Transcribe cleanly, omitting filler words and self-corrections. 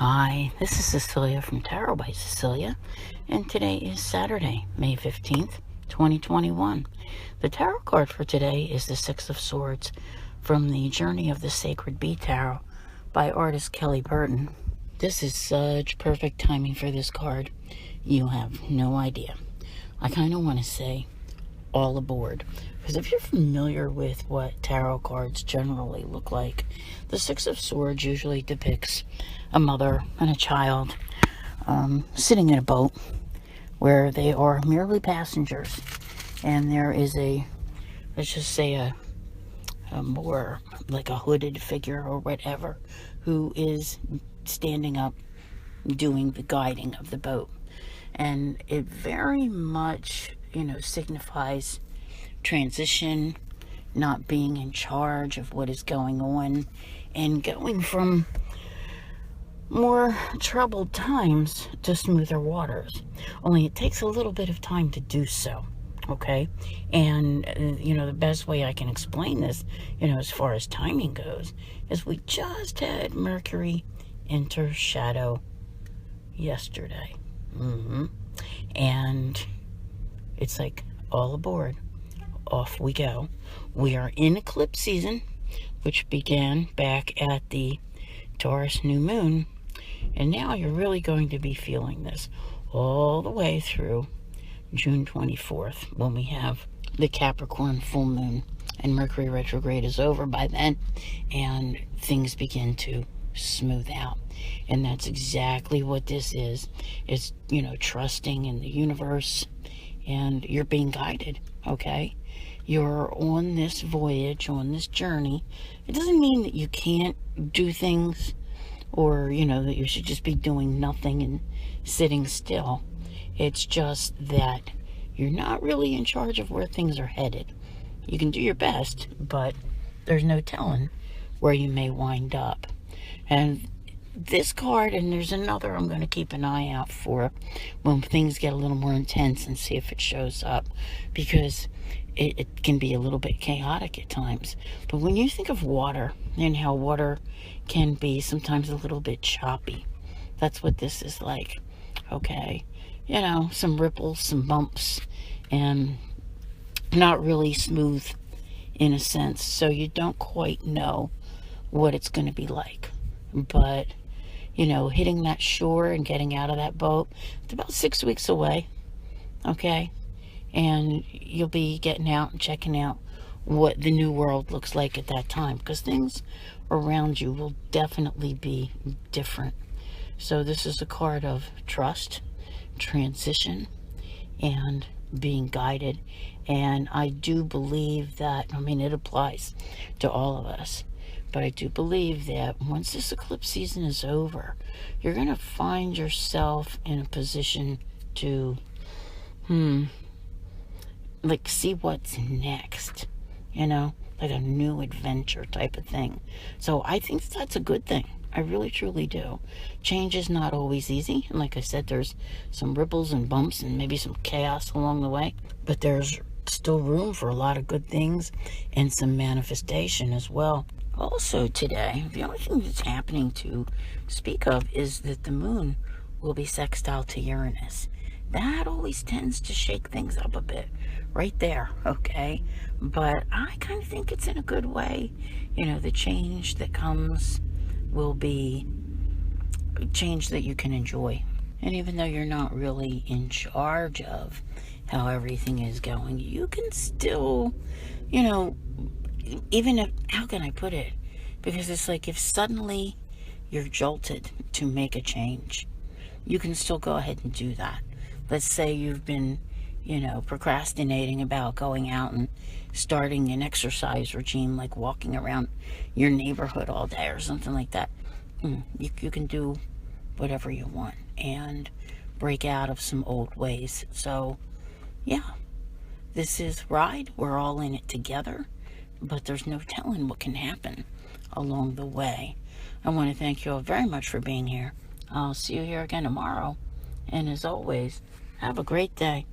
Hi, this is Cecilia from Tarot by Cecilia, and today is Saturday, May 15th, 2021. The tarot card for today is the Six of Swords from the Journey of the Sacred Bee Tarot by artist Kelly Burton. This is such perfect timing for this card. You have no idea. I kind of want to say all aboard. Because if you're familiar with what tarot cards generally look like, the Six of Swords usually depicts a mother and a child sitting in a boat where they are merely passengers. And there is let's just say a more like a hooded figure or whatever who is standing up doing the guiding of the boat. And it very much, signifies transition, not being in charge of what is going on, and going from more troubled times to smoother waters. Only it takes a little bit of time to do so, okay? And, the best way I can explain this, as far as timing goes, is we just had Mercury enter shadow yesterday. And it's like, all aboard. Off we go. We are in eclipse season, which began back at the Taurus new moon, and now you're really going to be feeling this all the way through June 24th, when we have the Capricorn full moon, and Mercury retrograde is over by then, and things begin to smooth out. And that's exactly what this is. It's, trusting in the universe, and you're being guided, okay? You're on this voyage, on this journey. It doesn't mean that you can't do things, or, that you should just be doing nothing and sitting still. It's just that you're not really in charge of where things are headed. You can do your best, but there's no telling where you may wind up. And this card, and there's another I'm going to keep an eye out for when things get a little more intense, and see if it shows up, because it can be a little bit chaotic at times. But when you think of water, and how water can be sometimes a little bit choppy, that's what this is like, okay? Some ripples, some bumps, and not really smooth in a sense, so you don't quite know what it's going to be like. But hitting that shore and getting out of that boat, it's about 6 weeks away, okay? And you'll be getting out and checking out what the new world looks like at that time, because things around you will definitely be different. So this is a card of trust, transition, and being guided. And I do believe that, it applies to all of us. But I do believe that once this eclipse season is over, you're going to find yourself in a position to, see what's next, like a new adventure type of thing. So I think that's a good thing. I really, truly do. Change is not always easy. And like I said, there's some ripples and bumps and maybe some chaos along the way. But there's still room for a lot of good things and some manifestation as well. Also today, the only thing that's happening to speak of is that the moon will be sextile to Uranus. That always tends to shake things up a bit right there, okay? But I kind of think it's in a good way. The change that comes will be a change that you can enjoy. And even though you're not really in charge of how everything is going, you can still, even if, how can I put it? Because it's like, if suddenly you're jolted to make a change, you can still go ahead and do that. Let's say you've been, procrastinating about going out and starting an exercise regime, like walking around your neighborhood all day or something like that. You can do whatever you want and break out of some old ways. So, yeah, this is Ride. We're all in it together, but there's no telling what can happen along the way. I want to thank you all very much for being here. I'll see you here again tomorrow. And as always, have a great day.